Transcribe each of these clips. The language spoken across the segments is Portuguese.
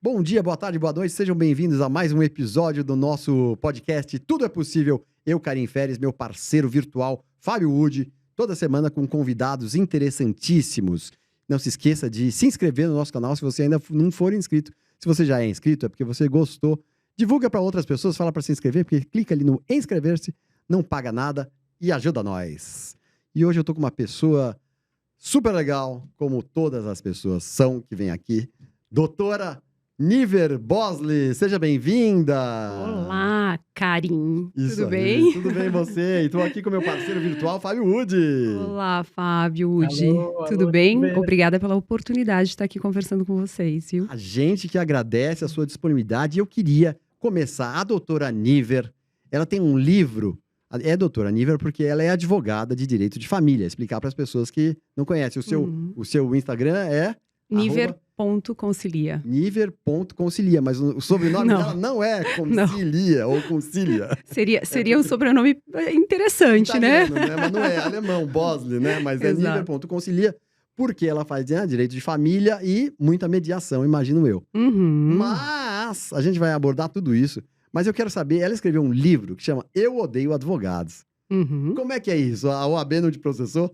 Bom dia, boa tarde, boa noite, sejam bem-vindos a mais um episódio do nosso podcast Tudo é Possível. Eu, Karim Feres, meu parceiro virtual, Fábio Wood, toda semana com convidados interessantíssimos. Não se esqueça de se inscrever no nosso canal se você ainda não for inscrito. Se você já é inscrito, é porque você gostou. Divulga para outras pessoas, fala para se inscrever, porque clica ali no inscrever-se, não paga nada e ajuda nós. E hoje eu tô com uma pessoa super legal, como todas as pessoas são que vêm aqui, doutora Niver Bosley, seja bem-vinda! Olá, Karim. Isso Tudo aí, bem? Tudo bem você? E estou aqui com meu parceiro virtual, Fábio Wood. Olá, Fábio, Wood. Alô, Tudo alô, bem? tudo bem? Obrigada pela oportunidade de estar aqui conversando com vocês, viu? A gente que agradece a sua disponibilidade. Eu queria começar. A doutora Niver, ela tem um livro. É doutora Niver porque ela é advogada de direito de família. Explicar para as pessoas que não conhecem. O seu Instagram é... Niver.concilia. Niver.concilia, mas o sobrenome dela não é Concilia ou Concilia. Seria um sobrenome interessante, Italiano, né? Mas não é alemão, Bosley, né? Mas é Exato. Niver.concilia, porque ela faz direito de família e muita mediação, imagino eu. Uhum. Mas a gente vai abordar tudo isso. Mas eu quero saber, ela escreveu um livro que chama Eu Odeio Advogados. Uhum. Como é que é isso? A OAB não te processou?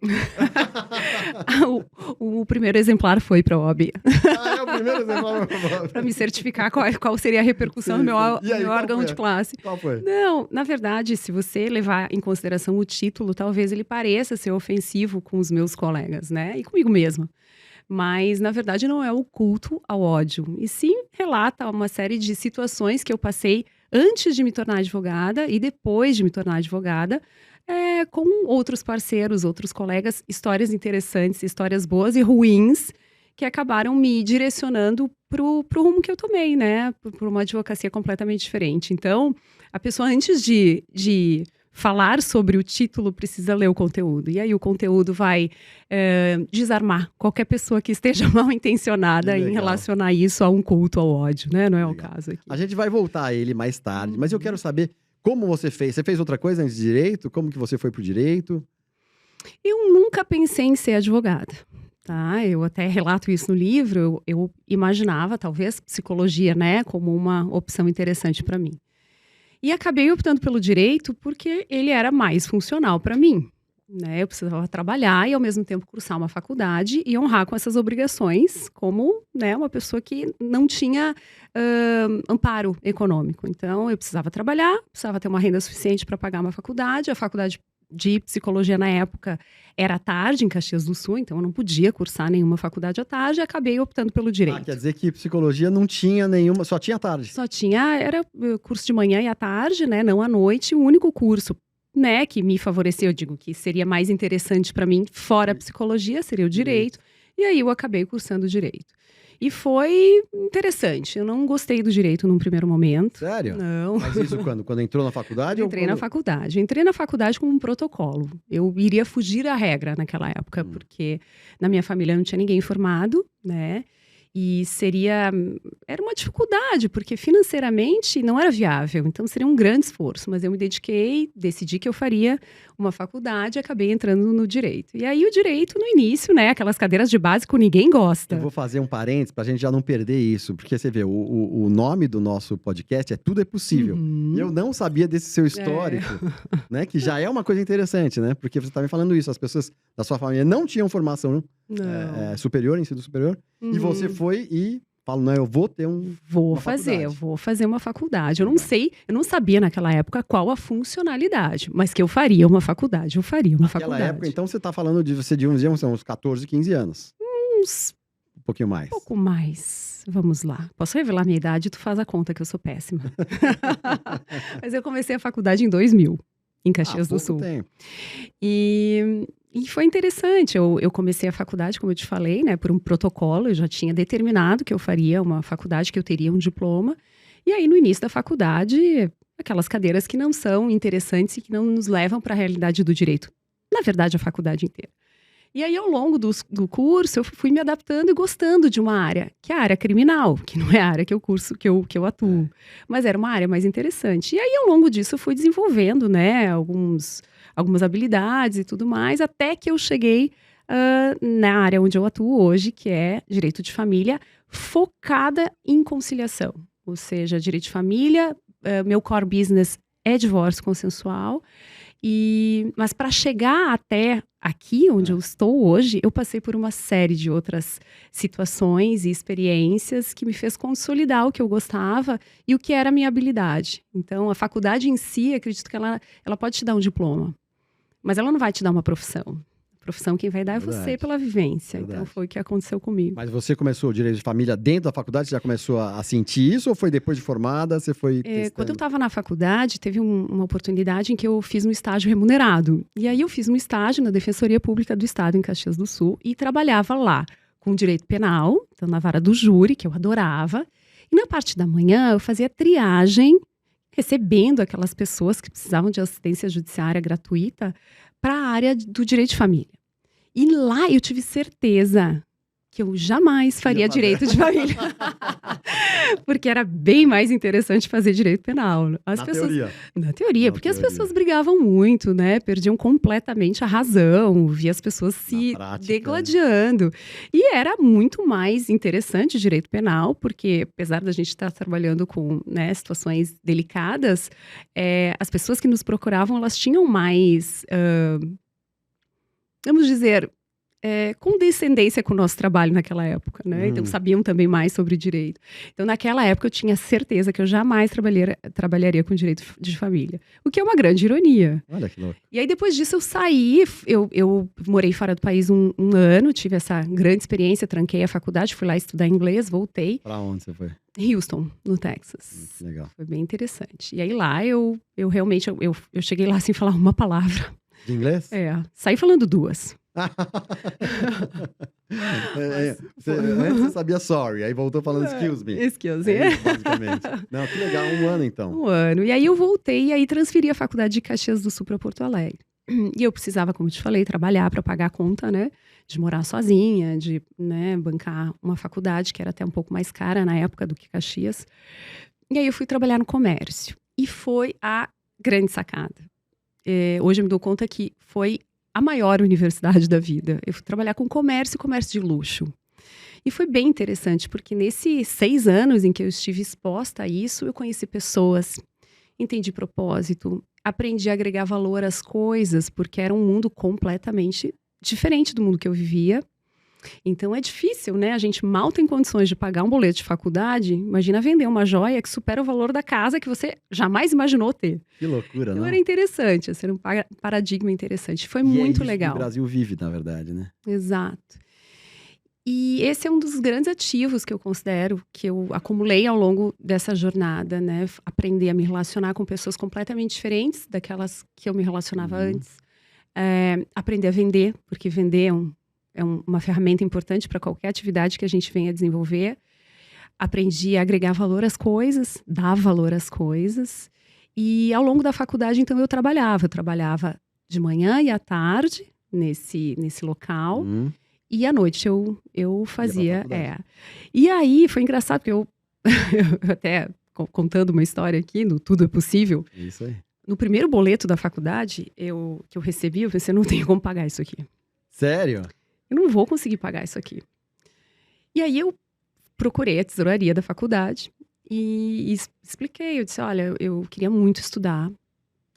O primeiro exemplar foi para a OAB, É o primeiro exemplar. para me certificar qual seria a repercussão Sim, no meu sim. E aí, qual órgão foi? de classe. Qual foi? Não, na verdade, se você levar em consideração o título, talvez ele pareça ser ofensivo com os meus colegas, né? E comigo mesma. Mas, na verdade, não é o culto ao ódio. E sim relata uma série de situações que eu passei antes de me tornar advogada e depois de me tornar advogada, com outros parceiros, outros colegas, histórias interessantes, histórias boas e ruins, que acabaram me direcionando pro rumo que eu tomei, né? Por uma advocacia completamente diferente. Então, a pessoa, antes de falar sobre o título, precisa ler o conteúdo. E aí o conteúdo vai desarmar qualquer pessoa que esteja mal intencionada em relacionar isso a um culto ao ódio, né? Não é o caso aqui. A gente vai voltar a ele mais tarde, mas eu quero saber como você fez. Você fez outra coisa antes de direito? Como que você foi pro direito? Eu nunca pensei em ser advogada. Tá, eu até relato isso no livro, eu imaginava, talvez, psicologia, né, como uma opção interessante para mim. E acabei optando pelo direito porque ele era mais funcional para mim, né? Eu precisava trabalhar e, ao mesmo tempo, cursar uma faculdade e honrar com essas obrigações como, né, uma pessoa que não tinha amparo econômico. Então, eu precisava trabalhar, precisava ter uma renda suficiente para pagar uma faculdade. A faculdade de psicologia na época era à tarde em Caxias do Sul, então eu não podia cursar nenhuma faculdade à tarde e acabei optando pelo direito. Quer dizer que psicologia não tinha nenhuma, só tinha à tarde. Só tinha, era curso de manhã e à tarde, né, não à noite. O único curso, né, que me favoreceu, eu digo que seria mais interessante para mim, fora a psicologia, seria o direito. E aí eu acabei cursando direito. E foi interessante. Eu não gostei do direito num primeiro momento. Sério? Não. Mas isso quando? Quando entrou na faculdade? Entrei na faculdade. Entrei na faculdade com um protocolo. Eu iria fugir à regra naquela época, porque na minha família não tinha ninguém formado, né? E era uma dificuldade, porque financeiramente não era viável. Então seria um grande esforço. Mas eu me dediquei, decidi que eu faria uma faculdade e acabei entrando no direito. E aí o direito, no início, né? Aquelas cadeiras de básico, ninguém gosta. Eu vou fazer um parênteses pra gente já não perder isso. Porque você vê, o nome do nosso podcast é Tudo é Possível. Uhum. Eu não sabia desse seu histórico, né? Que já é uma coisa interessante, né? Porque você tá me falando isso. As pessoas da sua família não tinham formação superior, ensino superior. E você foi e falou, não, eu vou ter eu vou fazer uma faculdade. Eu não sabia naquela época qual a funcionalidade, mas que eu faria uma faculdade. Eu faria uma faculdade. Naquela época, então, você tá falando de você de uns 14, 15 anos. Um pouquinho mais. Um pouco mais. Vamos lá. Posso revelar minha idade? Tu faz a conta que eu sou péssima. Mas eu comecei a faculdade em 2000, em Caxias do Sul. Tempo. E foi interessante, eu comecei a faculdade, como eu te falei, né, por um protocolo. Eu já tinha determinado que eu faria uma faculdade, que eu teria um diploma. E aí, no início da faculdade, aquelas cadeiras que não são interessantes e que não nos levam para a realidade do direito. Na verdade, a faculdade inteira. E aí, ao longo do curso, eu fui me adaptando e gostando de uma área, que é a área criminal, que não é a área que eu atuo. Mas era uma área mais interessante. E aí, ao longo disso, eu fui desenvolvendo, né, algumas habilidades e tudo mais, até que eu cheguei na área onde eu atuo hoje, que é direito de família, focada em conciliação. Ou seja, direito de família, meu core business é divórcio consensual. Mas para chegar até aqui, onde eu estou hoje, eu passei por uma série de outras situações e experiências que me fez consolidar o que eu gostava e o que era a minha habilidade. Então, a faculdade em si, acredito que ela pode te dar um diploma, mas ela não vai te dar uma profissão. Profissão quem vai dar é você pela vivência. Verdade. Então foi o que aconteceu comigo. Mas você começou o direito de família dentro da faculdade? Você já começou a sentir isso ou foi depois de formada? Você foi testando? Quando eu estava na faculdade, teve uma oportunidade em que eu fiz um estágio remunerado. E aí eu fiz um estágio na Defensoria Pública do Estado, em Caxias do Sul, e trabalhava lá com direito penal, então na vara do júri, que eu adorava. E na parte da manhã eu fazia triagem, recebendo aquelas pessoas que precisavam de assistência judiciária gratuita para a área do direito de família. E lá eu tive certeza que eu jamais faria direito de família. Porque era bem mais interessante fazer direito penal. Teoria. Na teoria, porque as pessoas brigavam muito, né? Perdiam completamente a razão, via as pessoas se degladiando. E era muito mais interessante o direito penal, porque apesar da gente estar trabalhando com, né, situações delicadas, as pessoas que nos procuravam, elas tinham mais... vamos dizer, condescendência com o nosso trabalho naquela época, né? Então, sabiam também mais sobre direito. Então, naquela época, eu tinha certeza que eu jamais trabalharia com direito de família. O que é uma grande ironia. Olha que louco. E aí, depois disso, eu saí. Eu morei fora do país um ano, tive essa grande experiência, tranquei a faculdade, fui lá estudar inglês, voltei. Pra onde você foi? Houston, no Texas. Que legal. Foi bem interessante. E aí, lá, eu realmente, eu cheguei lá sem falar uma palavra. De inglês? Saí falando duas. Antes você sabia sorry, aí voltou falando excuse me. Excuse me. Isso, basicamente. Não, que legal, um ano então. Um ano. E aí eu voltei e aí transferi a faculdade de Caxias do Sul para Porto Alegre. E eu precisava, como eu te falei, trabalhar para pagar a conta, né? De morar sozinha, de, né, bancar uma faculdade que era até um pouco mais cara na época do que Caxias. E aí eu fui trabalhar no comércio. E foi a grande sacada. Hoje eu me dou conta que foi a maior universidade da vida. Eu fui trabalhar com comércio de luxo. E foi bem interessante, porque nesses 6 anos em que eu estive exposta a isso, eu conheci pessoas, entendi propósito, aprendi a agregar valor às coisas, porque era um mundo completamente diferente do mundo que eu vivia. Então é difícil, né? A gente mal tem condições de pagar um boleto de faculdade. Imagina vender uma joia que supera o valor da casa que você jamais imaginou ter. Que loucura, então não? Era interessante, era um paradigma interessante. Foi muito legal. Que o Brasil vive, na verdade, né? Exato. E esse é um dos grandes ativos que eu considero, que eu acumulei ao longo dessa jornada, né? Aprender a me relacionar com pessoas completamente diferentes daquelas que eu me relacionava antes. Aprender a vender, porque vender é uma ferramenta importante para qualquer atividade que a gente venha desenvolver. Aprendi a agregar valor às coisas, dar valor às coisas. E ao longo da faculdade, então, eu trabalhava de manhã e à tarde nesse local. E à noite eu fazia. E aí foi engraçado, porque eu até contando uma história aqui, no Tudo é Possível. Isso aí. No primeiro boleto da faculdade que eu recebi, eu pensei, eu não tenho como pagar isso aqui. Sério? Eu não vou conseguir pagar isso aqui. E aí eu procurei a tesouraria da faculdade e expliquei. Eu disse, olha, eu queria muito estudar.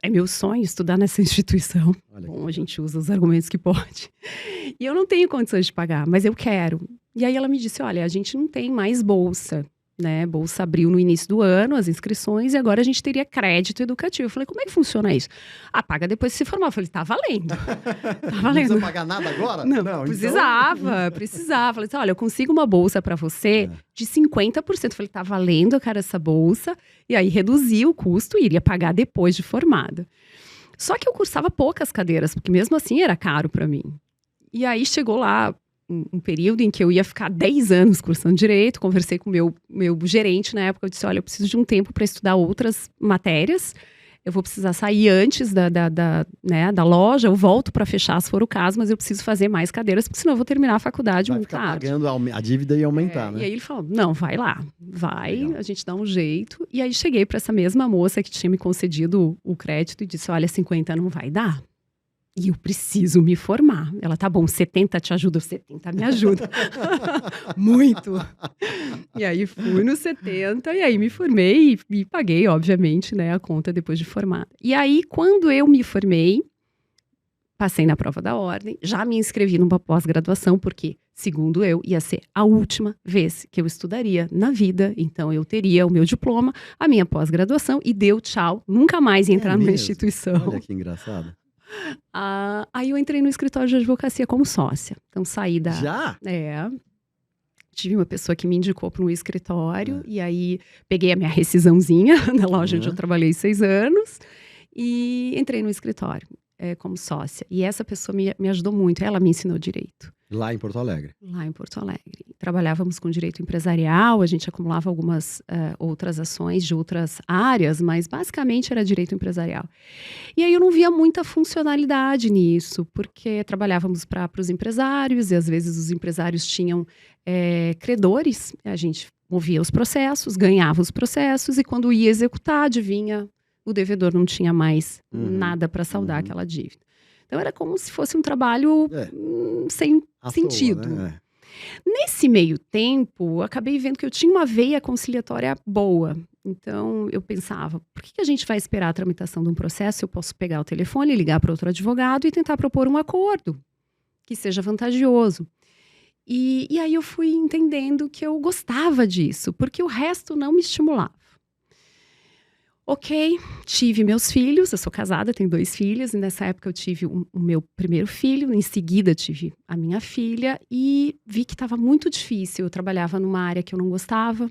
É meu sonho estudar nessa instituição. Bom, a gente usa os argumentos que pode. E eu não tenho condições de pagar, mas eu quero. E aí ela me disse, olha, a gente não tem mais bolsa, né? Bolsa abriu no início do ano, as inscrições, e agora a gente teria crédito educativo. Eu falei, como é que funciona isso? Paga depois de se formar. Eu falei, tá valendo. Tá valendo. Não precisa pagar nada agora? Não, precisava. Falei assim, olha, eu consigo uma bolsa para você de 50%. Eu falei, tá valendo, cara, essa bolsa. E aí reduzi o custo e iria pagar depois de formada. Só que eu cursava poucas cadeiras, porque mesmo assim era caro para mim. E aí chegou lá um período em que eu ia ficar 10 anos cursando direito, conversei com o meu gerente na época, eu disse, olha, eu preciso de um tempo para estudar outras matérias, eu vou precisar sair antes da loja, eu volto para fechar se for o caso, mas eu preciso fazer mais cadeiras, porque senão eu vou terminar a faculdade muito tarde. Vai ficar pagando a dívida e aumentar, né? E aí ele falou, não, vai lá, legal. A gente dá um jeito. E aí cheguei para essa mesma moça que tinha me concedido o crédito e disse, olha, 50 não vai dar. E eu preciso me formar. Ela, tá bom, 70 te ajuda, 70 me ajuda. Muito. E aí fui no 70, e aí me formei e paguei, obviamente, né, a conta depois de formada. E aí, quando eu me formei, passei na prova da ordem, já me inscrevi numa pós-graduação, porque, segundo eu, ia ser a última vez que eu estudaria na vida. Então, eu teria o meu diploma, a minha pós-graduação, e deu tchau, nunca mais ia entrar numa instituição. Olha que engraçado. Aí eu entrei no escritório de advocacia como sócia. Então, saí da... Já? Tive uma pessoa que me indicou para um escritório, e aí peguei a minha rescisãozinha na loja onde eu trabalhei 6 anos, e entrei no escritório. Como sócia. E essa pessoa me ajudou muito. Ela me ensinou direito. Lá em Porto Alegre? Lá em Porto Alegre. Trabalhávamos com direito empresarial, a gente acumulava algumas outras ações de outras áreas, mas basicamente era direito empresarial. E aí eu não via muita funcionalidade nisso, porque trabalhávamos para os empresários, e às vezes os empresários tinham credores, a gente movia os processos, ganhava os processos, e quando ia executar, adivinha, o devedor não tinha mais nada para saldar aquela dívida. Então, era como se fosse um trabalho sem sentido. Toa, né? Nesse meio tempo, eu acabei vendo que eu tinha uma veia conciliatória boa. Então, eu pensava, por que a gente vai esperar a tramitação de um processo? Eu posso pegar o telefone, ligar para outro advogado e tentar propor um acordo que seja vantajoso. E aí eu fui entendendo que eu gostava disso, porque o resto não me estimulava. Ok, tive meus filhos, eu sou casada, tenho 2 filhos, e nessa época eu tive o meu primeiro filho, em seguida tive a minha filha, e vi que estava muito difícil. Eu trabalhava numa área que eu não gostava,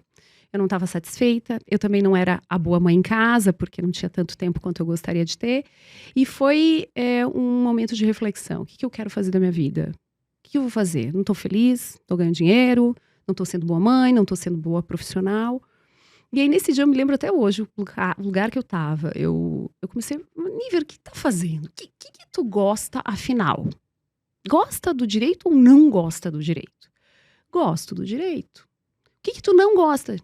eu não estava satisfeita, eu também não era a boa mãe em casa, porque não tinha tanto tempo quanto eu gostaria de ter, e foi um momento de reflexão. O que eu quero fazer da minha vida? O que eu vou fazer? Não estou feliz, estou ganhando dinheiro, não estou sendo boa mãe, não estou sendo boa profissional. E aí, nesse dia, eu me lembro até hoje, o lugar que eu tava. Eu comecei, Níver, o que tá fazendo? O que tu gosta, afinal? Gosta do direito ou não gosta do direito? Gosto do direito. O que tu não gosta?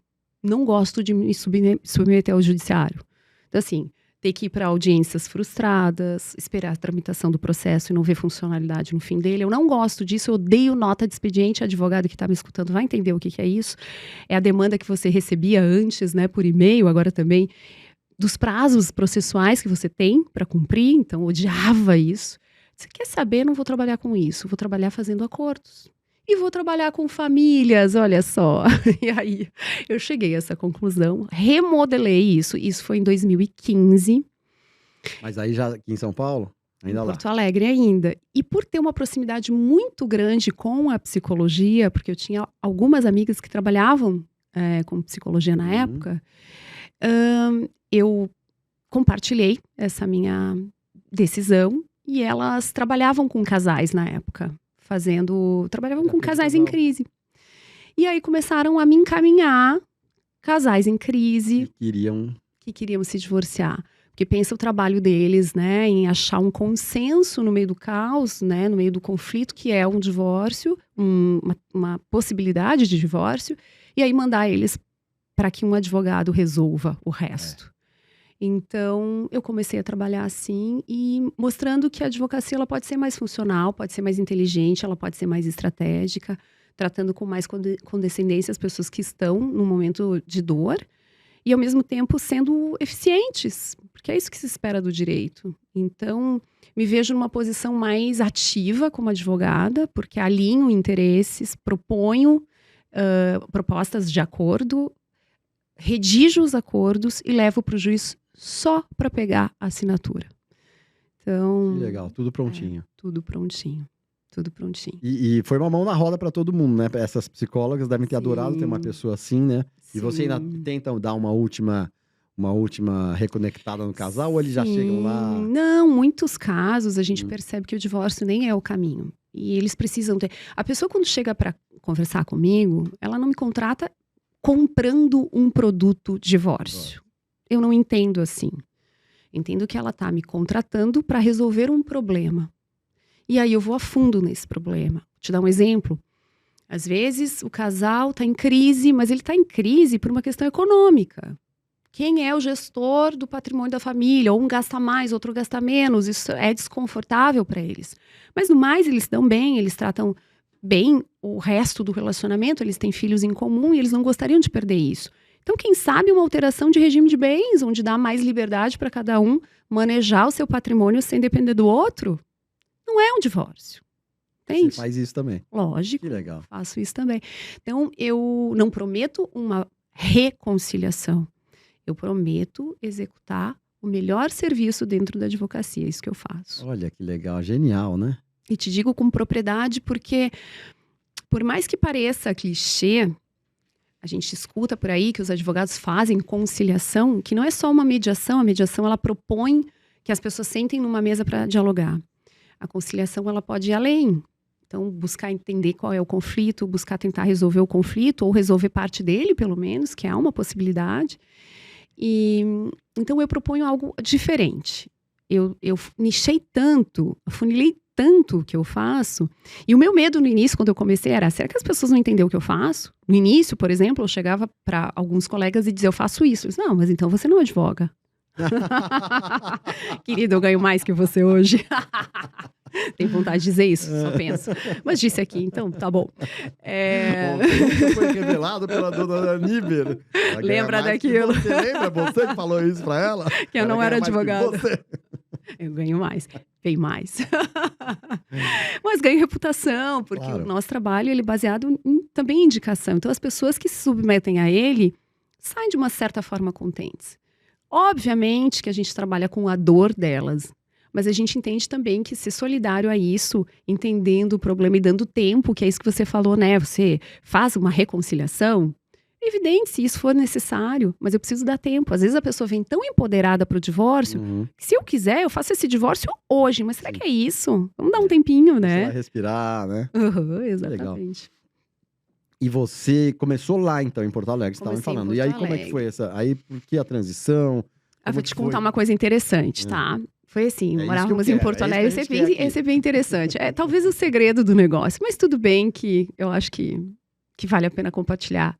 Não gosto de me submeter ao judiciário. Então, assim, ter que ir para audiências frustradas, esperar a tramitação do processo e não ver funcionalidade no fim dele. Eu não gosto disso, eu odeio nota de expediente. Advogado que está me escutando vai entender o que é isso. É a demanda que você recebia antes, né, por e-mail, agora também, dos prazos processuais que você tem para cumprir. Então, eu odiava isso. Você quer saber? Não vou trabalhar com isso, vou trabalhar fazendo acordos. E vou trabalhar com famílias, olha só. E aí, eu cheguei a essa conclusão, remodelei isso. Isso foi em 2015. Mas aí já aqui em São Paulo? Ainda lá? Porto Alegre ainda. E por ter uma proximidade muito grande com a psicologia, porque eu tinha algumas amigas que trabalhavam com psicologia na época, eu compartilhei essa minha decisão e elas trabalhavam com casais na época. Trabalhavam com casais em crise. E aí começaram a me encaminhar casais em crise que queriam se divorciar. Porque pensa o trabalho deles, né, em achar um consenso no meio do caos, né, no meio do conflito, que é um divórcio, uma possibilidade de divórcio, e aí mandar eles para que um advogado resolva o resto. Então, eu comecei a trabalhar assim e mostrando que a advocacia ela pode ser mais funcional, pode ser mais inteligente, ela pode ser mais estratégica, tratando com mais condescendência as pessoas que estão num momento de dor e, ao mesmo tempo, sendo eficientes, porque é isso que se espera do direito. Então, me vejo numa posição mais ativa como advogada, porque alinho interesses, proponho propostas de acordo, redijo os acordos e levo para o juiz só para pegar a assinatura. Então, que legal, tudo prontinho. Tudo prontinho. Tudo prontinho. E foi uma mão na roda para todo mundo, né? Essas psicólogas devem ter adorado ter uma pessoa assim, né? Sim. E você ainda tenta dar uma última reconectada no casal ou eles já chegam lá? Não, muitos casos a gente percebe que o divórcio nem é o caminho. E eles precisam ter... A pessoa quando chega para conversar comigo, ela não me contrata comprando um produto divórcio. Eu não entendo assim. Entendo que ela está me contratando para resolver um problema. E aí eu vou a fundo nesse problema. Vou te dar um exemplo. Às vezes o casal está em crise, mas ele está em crise por uma questão econômica. quem é o gestor do patrimônio da família, ou um gasta mais, outro gasta menos, isso é desconfortável para eles. Mas no mais, eles se dão bem, eles tratam bem o resto do relacionamento, eles têm filhos em comum e eles não gostariam de perder isso. Então, quem sabe uma alteração de regime de bens, onde dá mais liberdade para cada um manejar o seu patrimônio sem depender do outro, não é um divórcio. Entende? Você faz isso também. Lógico. Que legal. Faço isso também. Então, eu não prometo uma reconciliação. Eu prometo executar o melhor serviço dentro da advocacia. É isso que eu faço. Olha que legal. Genial, né? E te digo com propriedade porque, por mais que pareça clichê, a gente escuta por aí que os advogados fazem conciliação, que não é só uma mediação. A mediação, ela propõe que as pessoas sentem numa mesa para dialogar. A conciliação, ela pode ir além. Então, buscar entender qual é o conflito, buscar tentar resolver o conflito, ou resolver parte dele, pelo menos, que é uma possibilidade. Então, eu proponho algo diferente. Eu nichei tanto, afunilei tanto o que eu faço. E o meu medo no início, quando eu comecei, era: será que as pessoas não entendem o que eu faço? No início, por exemplo, eu chegava para alguns colegas e dizia: eu faço isso. Eu disse: não, mas então você não advoga. Querido, eu ganho mais que você hoje. Tem vontade de dizer isso, só penso. Mas disse aqui, então tá bom. Bom, foi revelado pela dona Niver. Lembra daquilo? Você lembra? Você que falou isso pra ela? Que eu não era advogada. Eu ganho mais, bem mais. Mas ganho reputação, porque o nosso trabalho ele é baseado também em indicação. Então, as pessoas que se submetem a ele saem de uma certa forma contentes. Obviamente que a gente trabalha com a dor delas, mas a gente entende também que ser solidário a isso, entendendo o problema e dando tempo, que é isso que você falou, né? Você faz uma reconciliação, é evidente se isso for necessário, mas eu preciso dar tempo. Às vezes a pessoa vem tão empoderada para o divórcio, que se eu quiser, eu faço esse divórcio hoje, mas será que é isso? Vamos dar um tempinho, né? Você vai respirar, né? Exatamente. E você começou lá, então, em Porto Alegre, você estava me falando. E aí, como é que foi essa? Aí, por que a transição? Vou te contar uma coisa interessante, tá? Foi assim, morávamos em Porto Alegre, esse é bem interessante. É talvez o segredo do negócio, mas tudo bem que eu acho que vale a pena compartilhar.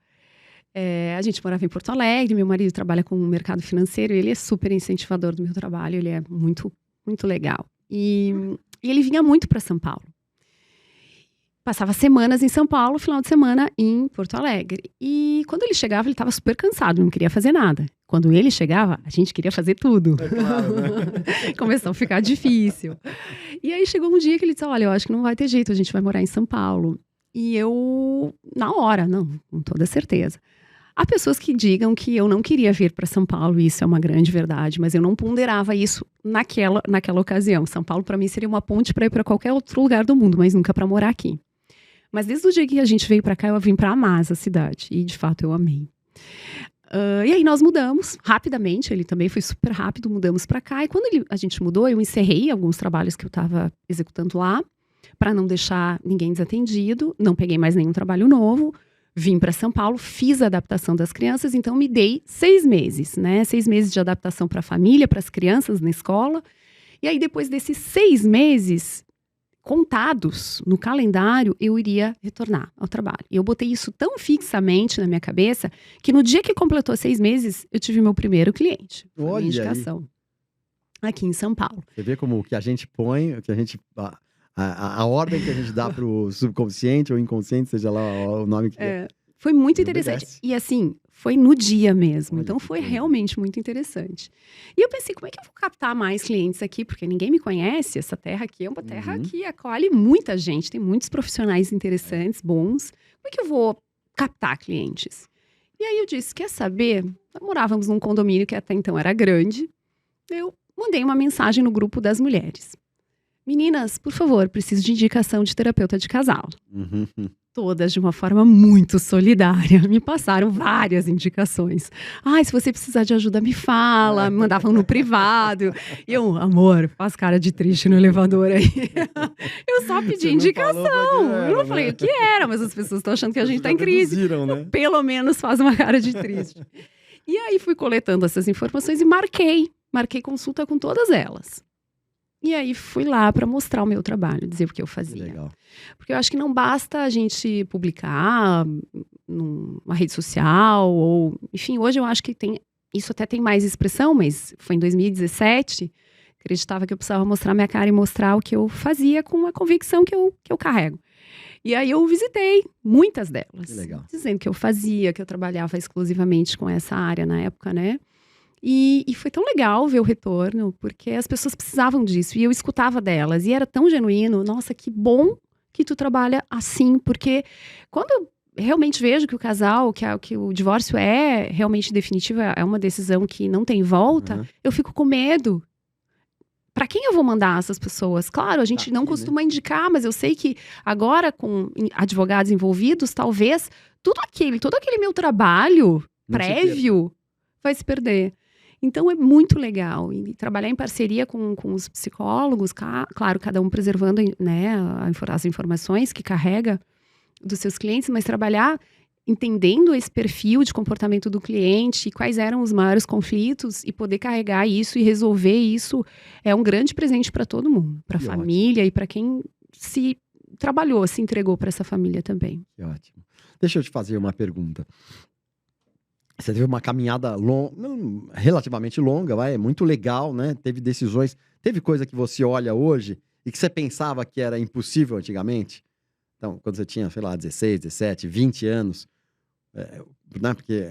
A gente morava em Porto Alegre, meu marido trabalha com o mercado financeiro, e ele é super incentivador do meu trabalho, ele é muito, muito legal. E ele vinha muito para São Paulo. Passava semanas em São Paulo, final de semana em Porto Alegre. E quando ele chegava, ele estava super cansado, não queria fazer nada. Quando ele chegava, a gente queria fazer tudo. É claro, né? Começou a ficar difícil. E aí chegou um dia que ele disse: olha, eu acho que não vai ter jeito, a gente vai morar em São Paulo. E eu, na hora, não, com toda certeza. Há pessoas que digam que eu não queria vir para São Paulo, e isso é uma grande verdade, mas eu não ponderava isso naquela ocasião. São Paulo, para mim, seria uma ponte para ir para qualquer outro lugar do mundo, mas nunca para morar aqui. Mas desde o dia que a gente veio para cá, eu vim para amar essa cidade. E, de fato, eu amei. E aí nós mudamos rapidamente. Ele também foi super rápido, mudamos para cá. E quando a gente mudou, eu encerrei alguns trabalhos que eu estava executando lá, para não deixar ninguém desatendido. Não peguei mais nenhum trabalho novo. Vim para São Paulo, fiz a adaptação das crianças. Então, me dei 6 meses, né? 6 meses de adaptação para a família, para as crianças na escola. E aí, depois desses 6 meses contados no calendário, eu iria retornar ao trabalho. E eu botei isso tão fixamente na minha cabeça que no dia que completou 6 meses, eu tive meu primeiro cliente. Foi uma indicação. Aqui em São Paulo. Você vê como o que a gente põe, o que a gente... A ordem que a gente dá pro subconsciente ou inconsciente, seja lá o nome que é. Foi muito interessante. E assim, foi no dia mesmo. Então foi realmente muito interessante. E eu pensei, como é que eu vou captar mais clientes aqui? Porque ninguém me conhece. Essa terra aqui é uma terra que acolhe muita gente. Tem muitos profissionais interessantes, bons. Como é que eu vou captar clientes? E aí eu disse, quer saber? Nós morávamos num condomínio que até então era grande. Eu mandei uma mensagem no grupo das mulheres. Meninas, por favor, preciso de indicação de terapeuta de casal. Todas de uma forma muito solidária. Me passaram várias indicações. Se você precisar de ajuda, me fala. Me mandavam no privado. E eu, amor, faz cara de triste no elevador aí. Eu só pedi indicação. Eu não falei o que era, mas as pessoas estão achando que a gente está em crise. Né? Pelo menos faz uma cara de triste. E aí fui coletando essas informações e marquei consulta com todas elas. E aí fui lá para mostrar o meu trabalho, dizer o que eu fazia. Legal. Porque eu acho que não basta a gente publicar numa rede social, ou enfim, hoje eu acho que tem isso até tem mais expressão, mas foi em 2017, acreditava que eu precisava mostrar minha cara e mostrar o que eu fazia com a convicção que eu carrego. E aí eu visitei muitas delas, Que legal. dizendo que eu fazia, que eu trabalhava exclusivamente com essa área na época, né? E foi tão legal ver o retorno, porque as pessoas precisavam disso, e eu escutava delas, e era tão genuíno. Nossa, que bom que tu trabalha assim, porque quando eu realmente vejo que o casal, que o divórcio é realmente definitivo, é uma decisão que não tem volta, eu fico com medo. Para quem eu vou mandar essas pessoas? Claro, a gente não costuma indicar, mas eu sei que agora, com advogados envolvidos, talvez todo aquele meu trabalho prévio vai se perder. Então, é muito legal. E trabalhar em parceria com os psicólogos, claro, cada um preservando, né, as informações que carrega dos seus clientes, mas trabalhar entendendo esse perfil de comportamento do cliente, quais eram os maiores conflitos, e poder carregar isso e resolver isso é um grande presente para todo mundo, para a família e para quem se trabalhou, se entregou para essa família também. Que ótimo. Deixa eu te fazer uma pergunta. Você teve uma caminhada relativamente longa, muito legal, né? Teve decisões, teve coisa que você olha hoje e que você pensava que era impossível antigamente? Então, quando você tinha, sei lá, 16, 17, 20 anos, né? Porque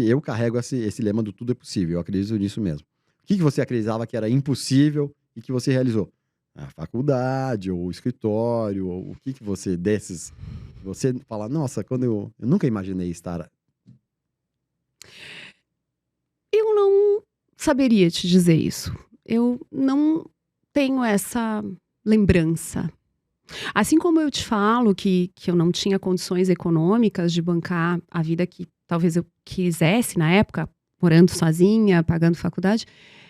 eu carrego esse lema do tudo é possível, eu acredito nisso mesmo. O que você acreditava que era impossível e que você realizou? A faculdade, ou o escritório, ou o que você desses... Você fala, nossa, quando eu nunca imaginei estar... Eu não saberia te dizer isso. Eu não tenho essa lembrança. Assim como eu te falo que eu não tinha condições econômicas de bancar a vida que talvez eu quisesse na época, morando sozinha, pagando faculdade,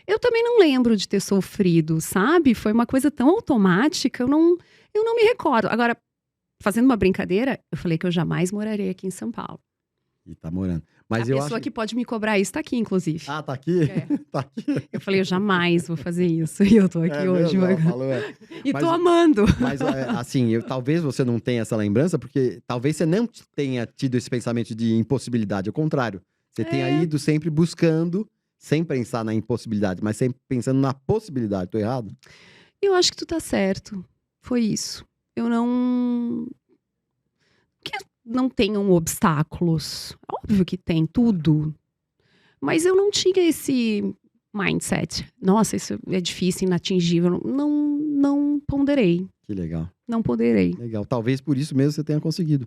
eu também não lembro de ter sofrido, sabe? Foi uma coisa tão automática, eu não me recordo. Agora, fazendo uma brincadeira, eu falei que eu jamais morarei aqui em São Paulo. E tá morando. Mas a pessoa que pode me cobrar isso tá aqui, inclusive. Ah, tá aqui? Tá aqui. Eu falei, eu jamais vou fazer isso. E eu tô aqui hoje. E tô amando. Mas, assim, talvez você não tenha essa lembrança, porque talvez você não tenha tido esse pensamento de impossibilidade. Ao contrário, você tenha ido sempre buscando, sem pensar na impossibilidade, mas sempre pensando na possibilidade. Tô errado? Eu acho que tu tá certo. Foi isso. Eu não... não tenham obstáculos. Óbvio que tem tudo. Mas eu não tinha esse mindset. Nossa, isso é difícil, inatingível. Não ponderei. Que legal. Não ponderei. Legal. Talvez por isso mesmo você tenha conseguido.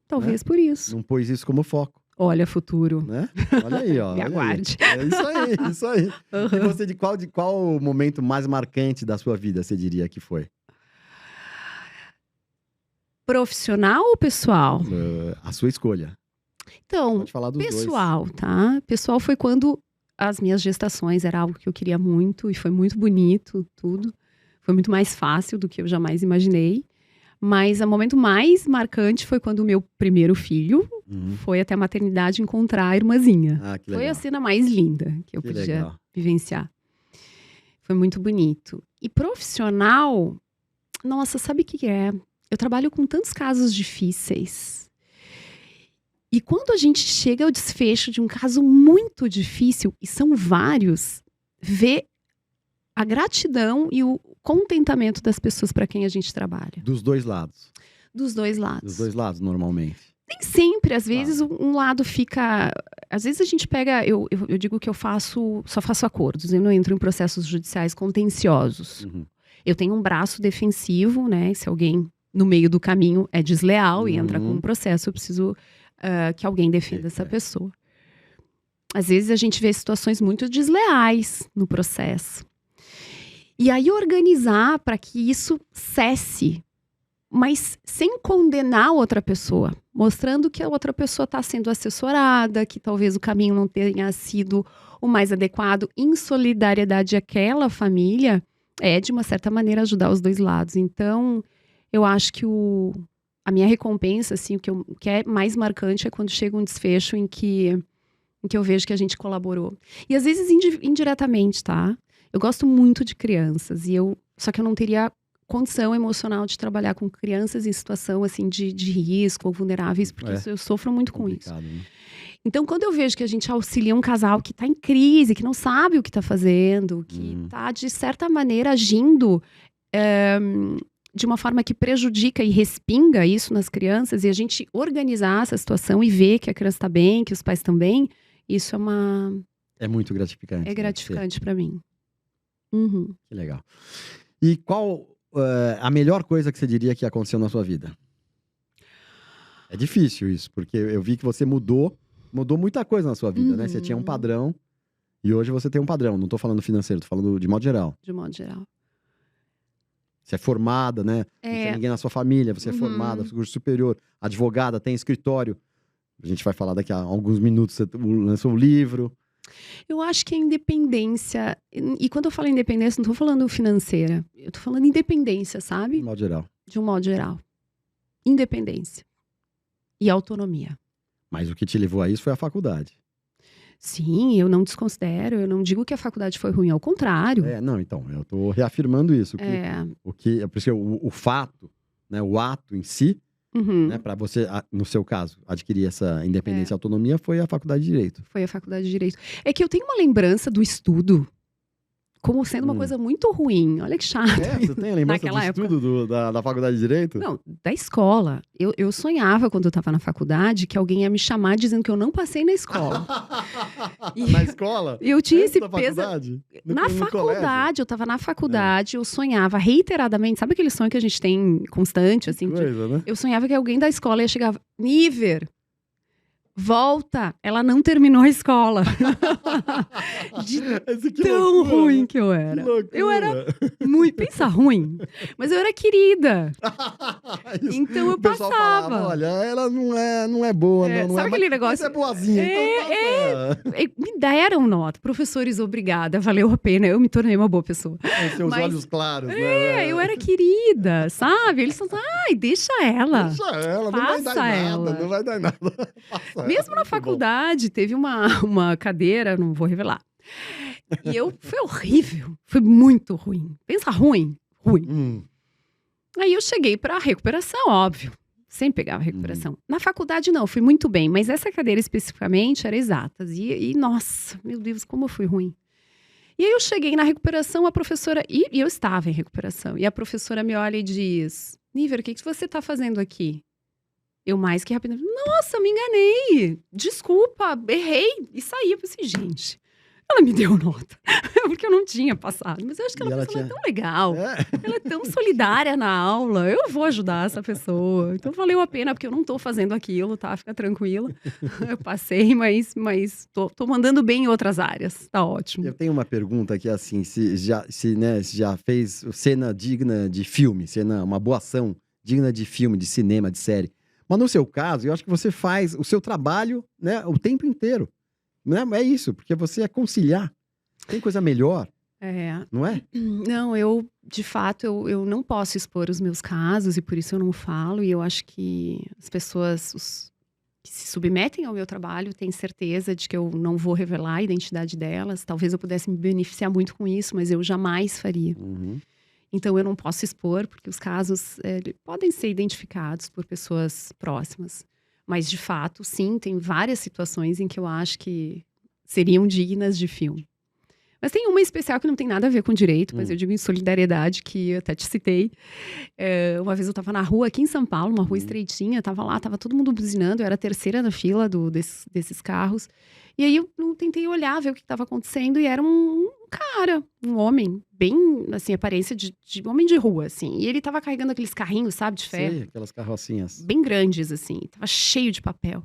Talvez por isso. Não pôs isso como foco. Olha, futuro. Né? Olha aí, ó. Me aguarde. É isso aí. E você, de qual o momento mais marcante da sua vida, você diria que foi? Profissional ou pessoal? A sua escolha. Então, pode falar dos pessoal, dois. Tá? Pessoal foi quando as minhas gestações era algo que eu queria muito e foi muito bonito, tudo. Foi muito mais fácil do que eu jamais imaginei. Mas o momento mais marcante foi quando o meu primeiro filho foi até a maternidade encontrar a irmãzinha. Que legal. Foi a cena mais linda que eu podia vivenciar. Foi muito bonito. E profissional, nossa, sabe o que é? Eu trabalho com tantos casos difíceis. E quando a gente chega ao desfecho de um caso muito difícil, e são vários, ver a gratidão e o contentamento das pessoas para quem a gente trabalha. Dos dois lados. Dos dois lados. Dos dois lados, normalmente. Nem sempre, às vezes um lado fica... Às vezes a gente pega... Eu digo que só faço acordos, eu não entro em processos judiciais contenciosos. Eu tenho um braço defensivo, né? Se alguém no meio do caminho é desleal e entra com um processo, eu preciso que alguém defenda essa pessoa. Às vezes a gente vê situações muito desleais no processo. E aí organizar para que isso cesse, mas sem condenar a outra pessoa, mostrando que a outra pessoa está sendo assessorada, que talvez o caminho não tenha sido o mais adequado, em solidariedade àquela família, de uma certa maneira ajudar os dois lados. Então, eu acho que a minha recompensa, assim, o que é mais marcante é quando chega um desfecho em que eu vejo que a gente colaborou. E às vezes indiretamente, tá? Eu gosto muito de crianças, só que eu não teria condição emocional de trabalhar com crianças em situação assim de risco ou vulneráveis, porque eu sofro muito com isso. Né? Então, quando eu vejo que a gente auxilia um casal que está em crise, que não sabe o que está fazendo, que está, de certa maneira, agindo de uma forma que prejudica e respinga isso nas crianças, e a gente organizar essa situação e ver que a criança está bem, que os pais estão bem, isso É muito gratificante. é gratificante para mim. Uhum. Que legal. E qual a melhor coisa que você diria que aconteceu na sua vida? É difícil isso, porque eu vi que você mudou muita coisa na sua vida, né? Você tinha um padrão e hoje você tem um padrão. Não tô falando financeiro, tô falando de modo geral. De modo geral. Você é formada, né? Não tem ninguém na sua família, você é formada, curso superior, advogada, tem escritório. A gente vai falar daqui a alguns minutos, você lançou um livro. Eu acho que a independência, e quando eu falo independência, não tô falando financeira, eu tô falando independência, sabe? De modo geral. De um modo geral. Independência. E autonomia. Mas o que te levou a isso foi a faculdade. Sim, eu não desconsidero, eu não digo que a faculdade foi ruim, ao contrário. Não, então, eu tô reafirmando isso. Por isso que o fato, né, o ato em si, né, para você, no seu caso, adquirir essa independência e autonomia, foi a faculdade de Direito. Foi a faculdade de Direito. É que eu tenho uma lembrança do estudo como sendo uma coisa muito ruim. Olha que chato. Você tem a lembrança do estudo da faculdade de Direito? Não, da escola. Eu sonhava, quando eu estava na faculdade, que alguém ia me chamar dizendo que eu não passei na escola. Na escola? Eu tinha esse peso. Na faculdade, eu estava na faculdade, eu sonhava reiteradamente. Sabe aquele sonho que a gente tem constante? Assim, coisa, né? Eu sonhava que alguém da escola ia chegar. Níver, volta! Ela não terminou a escola. De tão loucura, ruim né? que eu era. Que Eu era muito. Pensa ruim. Mas eu era querida. Então eu passava. Falava, olha, ela não é boa, não sabe é. Aquele negócio? Mas é boazinha. Me deram nota. Professores, obrigada. Valeu a pena. Eu me tornei uma boa pessoa. Com seus olhos claros, né? Eu era querida, sabe? Eles falavam, deixa ela. Deixa ela, não vai dar nada. Não vai dar nada. Mesmo na faculdade, teve uma cadeira, não vou revelar. E foi horrível. Foi muito ruim. Pensa ruim. Aí eu cheguei pra recuperação, óbvio. Sempre pegava recuperação. Na faculdade, não, fui muito bem. Mas essa cadeira especificamente era exatas. E nossa, meu Deus, como eu fui ruim. E aí eu cheguei na recuperação, a professora... E eu estava em recuperação. E a professora me olha e diz... Níver, o que você tá fazendo aqui? Eu mais que rapidamente... Nossa, me enganei. Desculpa, errei. E saí. Eu pensei, gente... Ela me deu nota, porque eu não tinha passado. Mas eu acho que ela é tão legal. Ela é tão solidária na aula. Eu vou ajudar essa pessoa. Então valeu a pena, porque eu não tô fazendo aquilo, tá? Fica tranquila. Eu passei, mas tô mandando bem em outras áreas. Tá ótimo. Eu tenho uma pergunta que é assim, se já fez cena digna de filme, uma boa ação digna de filme, de cinema, de série. Mas no seu caso, eu acho que você faz o seu trabalho, né, o tempo inteiro. Não é isso, porque você é conciliar. Tem coisa melhor, não é? Não, de fato, eu não posso expor os meus casos e por isso eu não falo. E eu acho que as pessoas que se submetem ao meu trabalho têm certeza de que eu não vou revelar a identidade delas. Talvez eu pudesse me beneficiar muito com isso, mas eu jamais faria. Então eu não posso expor, porque os casos podem ser identificados por pessoas próximas. Mas, de fato, sim, tem várias situações em que eu acho que seriam dignas de filme. Mas tem uma especial que não tem nada a ver com direito, mas eu digo em solidariedade, que eu até te citei. Uma vez eu estava na rua aqui em São Paulo, uma rua estreitinha, estava lá, estava todo mundo buzinando, eu era a terceira na fila desses carros. E aí eu tentei olhar, ver o que estava acontecendo, e era um cara, um homem, bem, assim, aparência de homem de rua, assim. E ele estava carregando aqueles carrinhos, sabe, de ferro. Sei, aquelas carrocinhas. Bem grandes, assim, tava cheio de papel.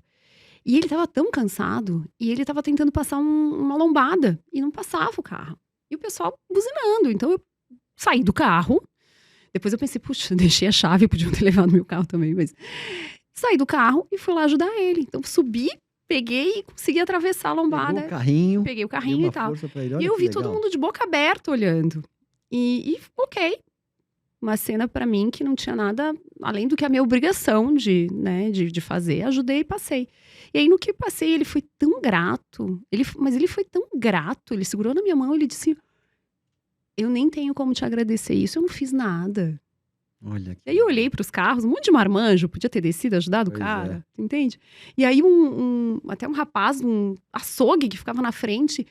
E ele tava tão cansado, e ele tava tentando passar uma lombada, e não passava o carro. E o pessoal buzinando, então eu saí do carro. Depois eu pensei, puxa, deixei a chave, podiam ter levado meu carro também, mas... Saí do carro e fui lá ajudar ele. Então subi, peguei e consegui atravessar a lombada. Peguei o carrinho e tal. E eu vi todo mundo de boca aberta olhando. E ok. Uma cena pra mim que não tinha nada além do que a minha obrigação de fazer. Ajudei e passei. E aí no que passei, ele foi tão grato. Mas ele foi tão grato. Ele segurou na minha mão e ele disse: eu nem tenho como te agradecer isso, eu não fiz nada. Olha que E aí eu legal. olhei para os carros, um monte de marmanjo, podia ter descido, ajudado o Pois cara, entende? E aí até um rapaz, um açougue que ficava na frente,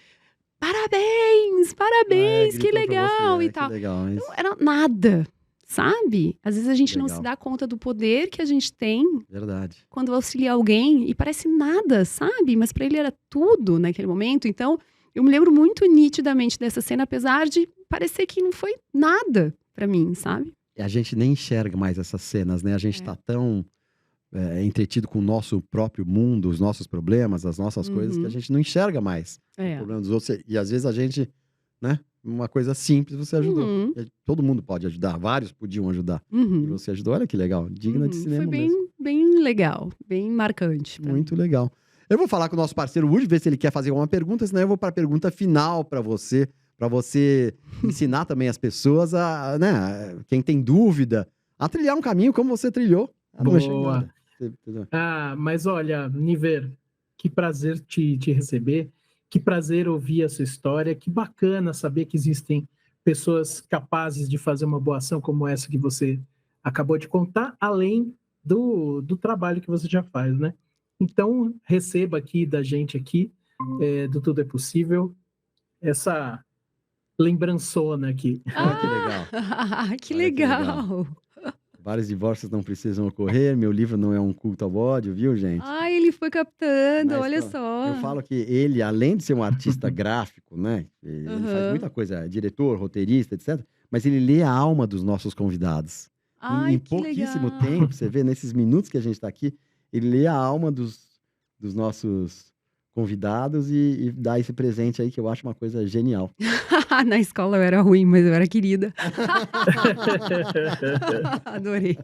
parabéns, parabéns, que Gritou pra legal e você. Que tal. legal Então isso. era nada, sabe? Às vezes a gente não se Legal. dá conta do poder que a gente tem Verdade. quando auxilia alguém e parece nada, sabe? Mas para ele era tudo naquele momento. Então eu me lembro muito nitidamente dessa cena, apesar de parecer que não foi nada para mim, sabe? E a gente nem enxerga mais essas cenas, né? A gente tá tão entretido com o nosso próprio mundo, os nossos problemas, as nossas coisas, que a Uhum. gente não enxerga mais o É. problema dos outros. E às vezes a gente, né? Uma coisa simples, você ajudou. Uhum. E todo mundo pode ajudar, vários podiam ajudar. E Uhum. você ajudou, olha que legal. Digna de Foi cinema bem, mesmo. bem legal, bem marcante pra mim. Muito legal. Eu vou falar com o nosso parceiro Woody, ver se ele quer fazer alguma pergunta, senão eu vou para a pergunta final para você ensinar também as pessoas né, quem tem dúvida, a trilhar um caminho como você trilhou. A tua Boa. chegada. Entendeu? Mas olha, Niver, que prazer te receber, que prazer ouvir a sua história, que bacana saber que existem pessoas capazes de fazer uma boa ação como essa que você acabou de contar, além do trabalho que você já faz, né? Então, receba aqui da gente aqui, do Tudo é Possível, essa lembrançona aqui. Olha que legal. Que Olha que legal. Vários divórcios não precisam ocorrer, meu livro não é um culto ao ódio, viu, gente? Ai, ele foi captando, Mas, olha ó, só. eu falo que ele, além de ser um artista gráfico, né? Ele faz Aham. muita coisa, é diretor, roteirista, etc. Mas ele lê a alma dos nossos convidados. Ai, Em que pouquíssimo legal. tempo, você vê, nesses minutos que a gente está aqui, ele lê a alma dos nossos convidados e dá esse presente aí que eu acho uma coisa genial. Na escola eu era ruim, mas eu era querida. Adorei.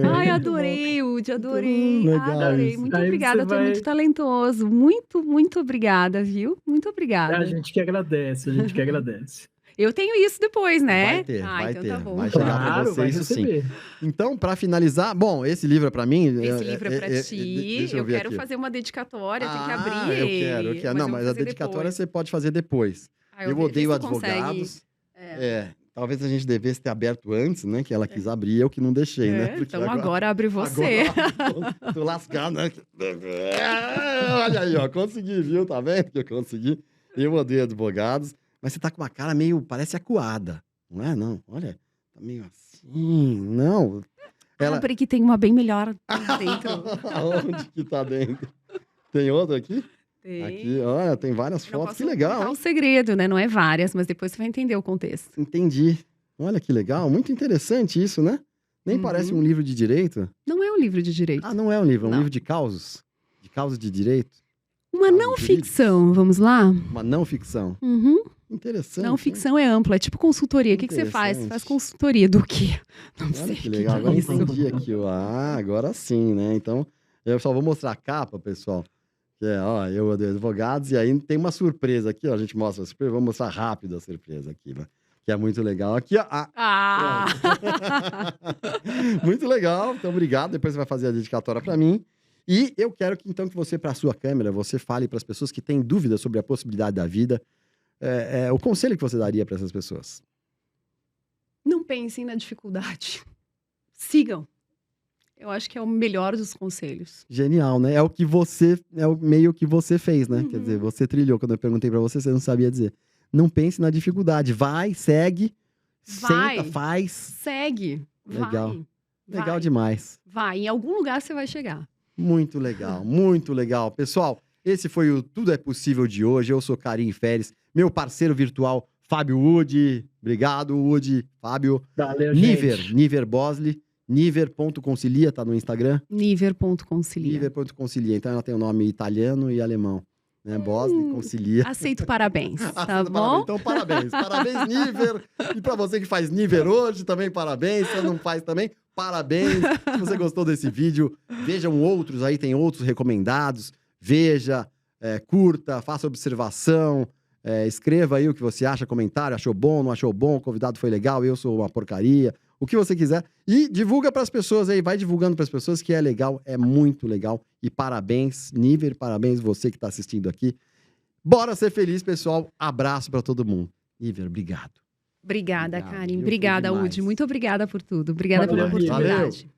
Ai, adorei, Woody, adorei. legal Adorei. isso. Muito Aí obrigada, você tu é muito vai- talentoso. Muito, muito obrigada, viu? Muito A obrigada. gente que agradece, a gente que agradece. Eu tenho isso depois, né? Vai ter, vai então ter. tá bom. Vai chegar pra Claro, você, vai isso sim. receber. Então, para finalizar, bom, esse livro é para mim. Esse livro é pra ti. Deixa Eu ver quero aqui. fazer uma dedicatória, tem que abrir Eu ele. quero. Mas Não, eu mas vou a fazer dedicatória depois. você pode fazer depois. Aí Eu vê odeio se tu consegue. advogados. Talvez a gente devesse ter aberto antes, né? Que ela quis abrir, eu que não deixei, né? Porque Então agora abre você. Agora, tô lascado, né? Olha aí, ó, consegui, viu? Tá vendo que eu consegui? Eu odeio advogados, mas você tá com uma cara meio, parece acuada, não é? Não, olha, tá meio assim, não. Ela... Abre que tem uma bem melhor dentro. Aonde que tá dentro? Tem outro aqui? Tem. Aqui, olha, tem várias Não fotos, posso que legal, contar hein? um segredo, né? Não é várias, mas depois você vai entender o contexto. Entendi. Olha que legal, muito interessante isso, né? Nem parece um livro de direito. Não é um livro de direito. Ah, não é um livro, é um Não. livro de causos. De causas de direito. Uma Casos não jurídicos. ficção, vamos lá? Uma não ficção. Uhum. Interessante. Não hein? ficção é ampla, é tipo consultoria. O que você faz? Você Interessante. faz consultoria do quê? Não Olha sei. que legal, é agora isso? entendi aqui. Agora sim, né? Então, eu só vou mostrar a capa, pessoal. Que é, ó, eu odeio advogados. E aí tem uma surpresa aqui, ó. A gente mostra a surpresa. Vou mostrar rápido a surpresa aqui, né? Que é muito legal. Aqui, ó. Ah! Muito legal. Então, obrigado. Depois você vai fazer a dedicatória para mim. E eu quero que, então, que você, para a sua câmera, você fale para as pessoas que têm dúvidas sobre a possibilidade da vida, o conselho que você daria para essas pessoas. Não pensem na dificuldade. Sigam. Eu acho que é o melhor dos conselhos. Genial, né? É o que você, é o meio que você fez, né? Uhum. Quer dizer, você trilhou. Quando eu perguntei para você, você não sabia dizer. Não pense na dificuldade. Vai, segue, Vai. senta, faz. Segue. Legal. Vai. Legal Vai. demais. Vai. Em algum lugar você vai chegar. Muito legal, muito legal. Pessoal, esse foi o Tudo é Possível de hoje. Eu sou Karim Feres, meu parceiro virtual, Fábio Woody. Obrigado, Woody. Fábio. Valeu, Niver, gente. Niver Bosley. Niver.concilia, tá no Instagram? Niver.concilia. Niver.concilia. Então ela tem o nome italiano e alemão. Né? Bosley, concilia. Aceito parabéns, tá Parabéns. bom? Então, parabéns. Parabéns, Niver. E para você que faz Niver hoje, também parabéns. Se não faz também, parabéns. Se você gostou desse vídeo, vejam outros aí, tem outros recomendados. Veja, curta, faça observação. Escreva aí o que você acha, comentário. Achou bom, não achou bom? O convidado foi legal, eu sou uma porcaria. O que você quiser. E divulga para as pessoas aí, vai divulgando para as pessoas que é legal, é muito legal. E parabéns, Niver, parabéns você que está assistindo aqui. Bora ser feliz, pessoal. Abraço para todo mundo. Niver, obrigado. Obrigada, Obrigado, Karen. viu? Obrigada, Foi demais. Udi. Muito obrigada por tudo. Obrigada pela Valeu, oportunidade.